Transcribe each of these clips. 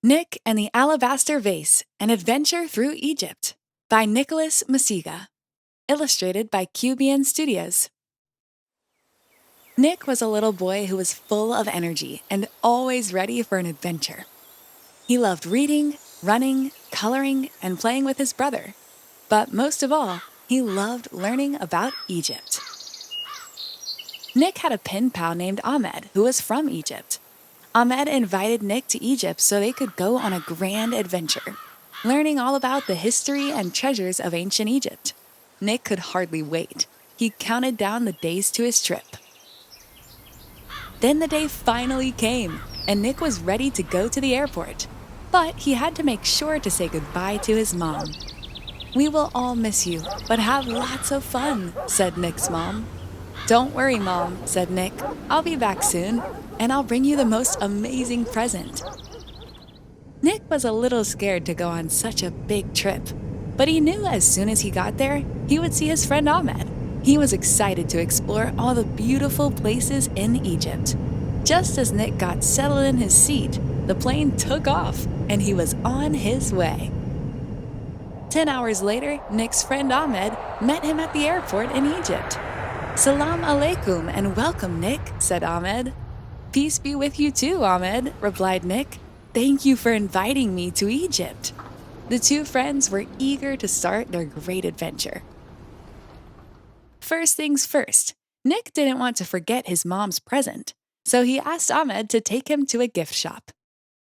Nick and the Alabaster Vase, An Adventure Through Egypt by Nicholas Masiga. Illustrated by Cubian Studios. Nick was a little boy who was full of energy and always ready for an adventure. He loved reading, running, coloring, and playing with his brother. But most of all, he loved learning about Egypt. Nick had a pen pal named Ahmed who was from Egypt. Ahmed invited Nick to Egypt so they could go on a grand adventure, learning all about the history and treasures of ancient Egypt. Nick could hardly wait. He counted down the days to his trip. Then the day finally came, and Nick was ready to go to the airport. But he had to make sure to say goodbye to his mom. "We will all miss you, but have lots of fun," said Nick's mom. "Don't worry, Mom," said Nick. "I'll be back soon, and I'll bring you the most amazing present." Nick was a little scared to go on such a big trip, but he knew as soon as he got there, he would see his friend Ahmed. He was excited to explore all the beautiful places in Egypt. Just as Nick got settled in his seat, the plane took off, and he was on his way. 10 hours later, Nick's friend Ahmed met him at the airport in Egypt. "Salam alaikum and welcome, Nick," said Ahmed. "Peace be with you too, Ahmed," replied Nick. "Thank you for inviting me to Egypt." The two friends were eager to start their great adventure. First things first, Nick didn't want to forget his mom's present, so he asked Ahmed to take him to a gift shop.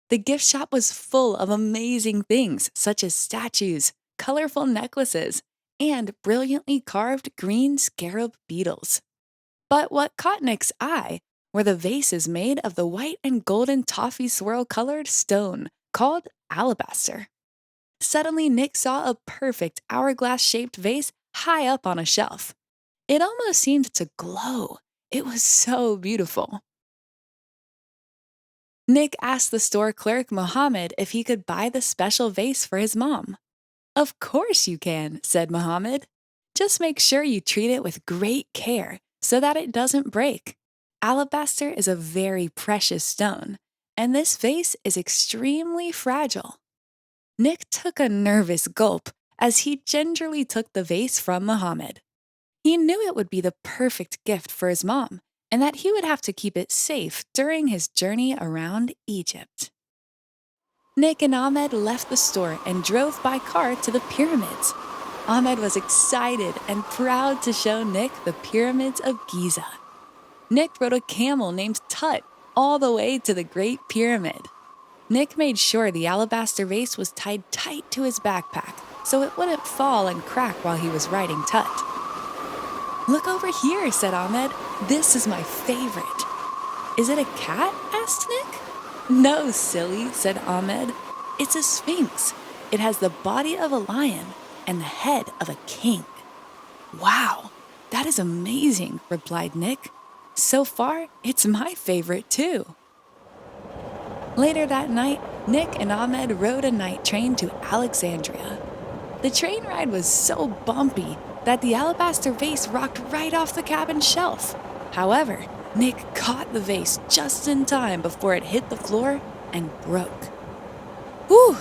The gift shop was full of amazing things such as statues, colorful necklaces, and brilliantly carved green scarab beetles. But what caught Nick's eye were the vases made of the white and golden toffee swirl-colored stone called alabaster. Suddenly, Nick saw a perfect hourglass-shaped vase high up on a shelf. It almost seemed to glow. It was so beautiful. Nick asked the store clerk Mohammed if he could buy the special vase for his mom. "Of course you can," said Mohammed. "Just make sure you treat it with great care so that it doesn't break. Alabaster is a very precious stone, and this vase is extremely fragile." Nick took a nervous gulp as he gingerly took the vase from Mohammed. He knew it would be the perfect gift for his mom, and that he would have to keep it safe during his journey around Egypt. Nick and Ahmed left the store and drove by car to the pyramids. Ahmed was excited and proud to show Nick the pyramids of Giza. Nick rode a camel named Tut all the way to the Great Pyramid. Nick made sure the alabaster vase was tied tight to his backpack so it wouldn't fall and crack while he was riding Tut. "Look over here," said Ahmed. "This is my favorite." "Is it a cat?" asked Nick. "No, silly," said Ahmed. "It's a sphinx. It has the body of a lion and the head of a king." "Wow, that is amazing," replied Nick. "So far, it's my favorite too." Later that night, Nick and Ahmed rode a night train to Alexandria. The train ride was so bumpy that the alabaster vase rocked right off the cabin shelf. However, Nick caught the vase just in time before it hit the floor and broke. "Whew!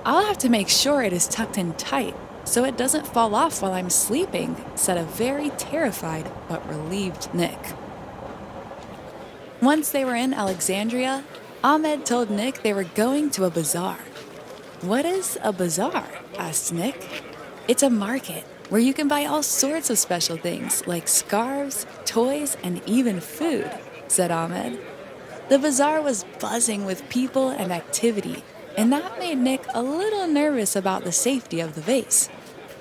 I'll have to make sure it is tucked in tight so it doesn't fall off while I'm sleeping," said a very terrified but relieved Nick. Once they were in Alexandria, Ahmed told Nick they were going to a bazaar. "What is a bazaar?" asked Nick. "It's a market where you can buy all sorts of special things like scarves, toys, and even food," said Ahmed. The bazaar was buzzing with people and activity, and that made Nick a little nervous about the safety of the vase.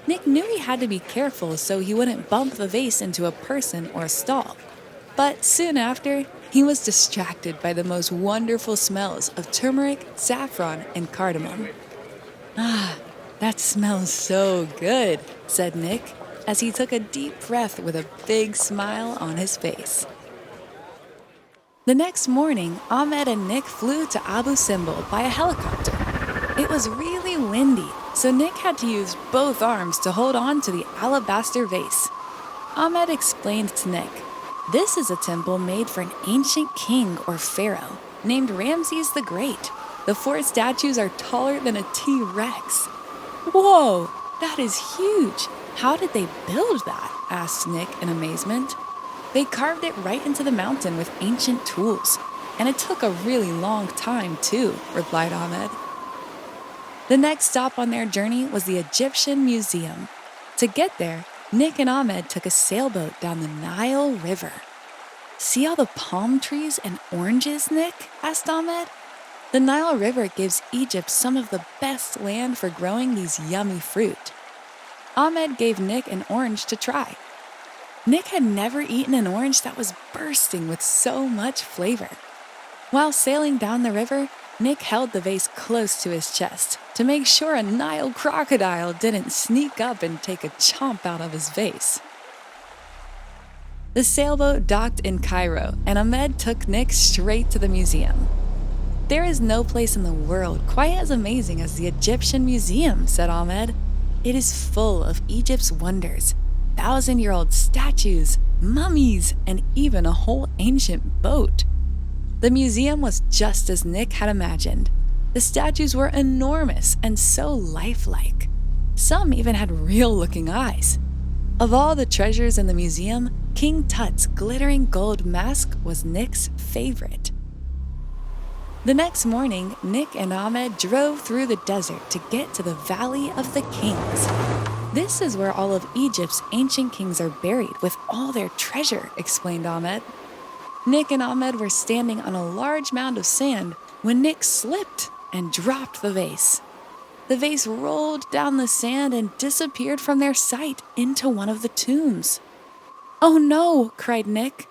Nick knew he had to be careful so he wouldn't bump the vase into a person or a stall. But soon after, he was distracted by the most wonderful smells of turmeric, saffron, and cardamom. "Ah, that smells so good," said Nick, as he took a deep breath with a big smile on his face. The next morning, Ahmed and Nick flew to Abu Simbel by a helicopter. It was really windy, so Nick had to use both arms to hold on to the alabaster vase. Ahmed explained to Nick, "This is a temple made for an ancient king or pharaoh named Ramses the Great. The 4 statues are taller than a T-Rex. Whoa, that is huge! How did they build that? Asked Nick in amazement. They carved it right into the mountain with ancient tools, and it took a really long time too, replied Ahmed. The next stop on their journey was the Egyptian Museum. To get there, Nick and Ahmed took a sailboat down the Nile River. See all the palm trees and oranges, Nick? Asked Ahmed. The Nile River gives Egypt some of the best land for growing these yummy fruit. Ahmed gave Nick an orange to try. Nick had never eaten an orange that was bursting with so much flavor. While sailing down the river, Nick held the vase close to his chest to make sure a Nile crocodile didn't sneak up and take a chomp out of his vase. The sailboat docked in Cairo, and Ahmed took Nick straight to the museum. There is no place in the world quite as amazing as the Egyptian Museum, said Ahmed. It is full of Egypt's wonders, 1,000-year-old statues, mummies, and even a whole ancient boat. The museum was just as Nick had imagined. The statues were enormous and so lifelike. Some even had real-looking eyes. Of all the treasures in the museum, King Tut's glittering gold mask was Nick's favorite. The next morning, Nick and Ahmed drove through the desert to get to the Valley of the Kings. This is where all of Egypt's ancient kings are buried with all their treasure, explained Ahmed. Nick and Ahmed were standing on a large mound of sand when Nick slipped and dropped the vase. The vase rolled down the sand and disappeared from their sight into one of the tombs. "Oh no!" cried Nick.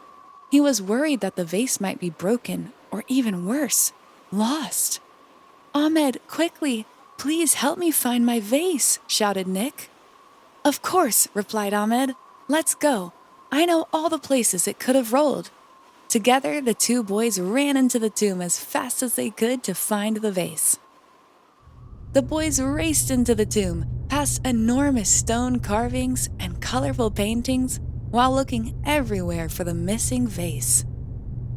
He was worried that the vase might be broken, or even worse, lost. "Ahmed, quickly, please help me find my vase," shouted Nick. "Of course," replied Ahmed. "Let's go. I know all the places it could have rolled." Together, the two boys ran into the tomb as fast as they could to find the vase. The boys raced into the tomb, past enormous stone carvings and colorful paintings, while looking everywhere for the missing vase.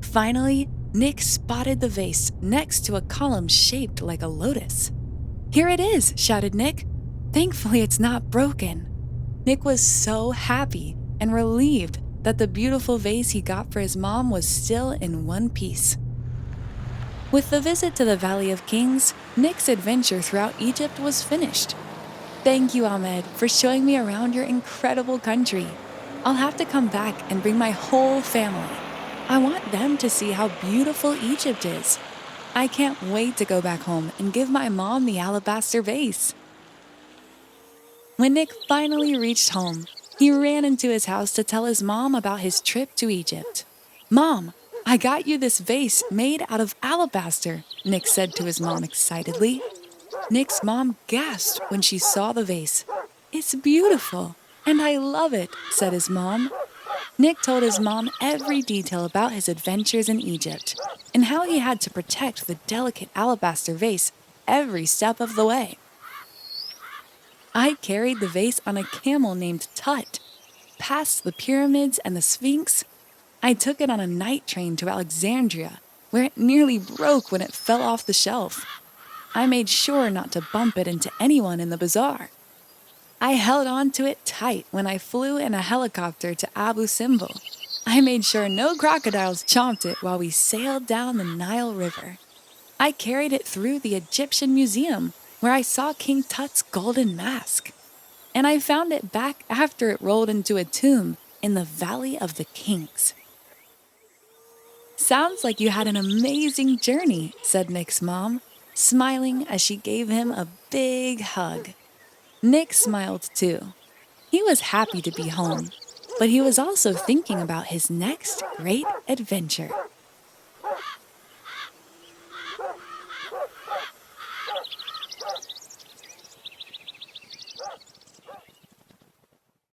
Finally, Nick spotted the vase next to a column shaped like a lotus. "Here it is," shouted Nick. "Thankfully, it's not broken." Nick was so happy and relieved that the beautiful vase he got for his mom was still in one piece. With the visit to the Valley of Kings, Nick's adventure throughout Egypt was finished. "Thank you, Ahmed, for showing me around your incredible country. I'll have to come back and bring my whole family. I want them to see how beautiful Egypt is. I can't wait to go back home and give my mom the alabaster vase." When Nick finally reached home, he ran into his house to tell his mom about his trip to Egypt. "Mom, I got you this vase made out of alabaster," Nick said to his mom excitedly. Nick's mom gasped when she saw the vase. "It's beautiful, and I love it," said his mom. Nick told his mom every detail about his adventures in Egypt and how he had to protect the delicate alabaster vase every step of the way. "I carried the vase on a camel named Tut, past the pyramids and the sphinx. I took it on a night train to Alexandria, where it nearly broke when it fell off the shelf. I made sure not to bump it into anyone in the bazaar. I held on to it tight when I flew in a helicopter to Abu Simbel. I made sure no crocodiles chomped it while we sailed down the Nile River. I carried it through the Egyptian Museum, where I saw King Tut's golden mask. And I found it back after it rolled into a tomb in the Valley of the Kings." "Sounds like you had an amazing journey," said Nick's mom, smiling as she gave him a big hug. Nick smiled too. He was happy to be home, but he was also thinking about his next great adventure.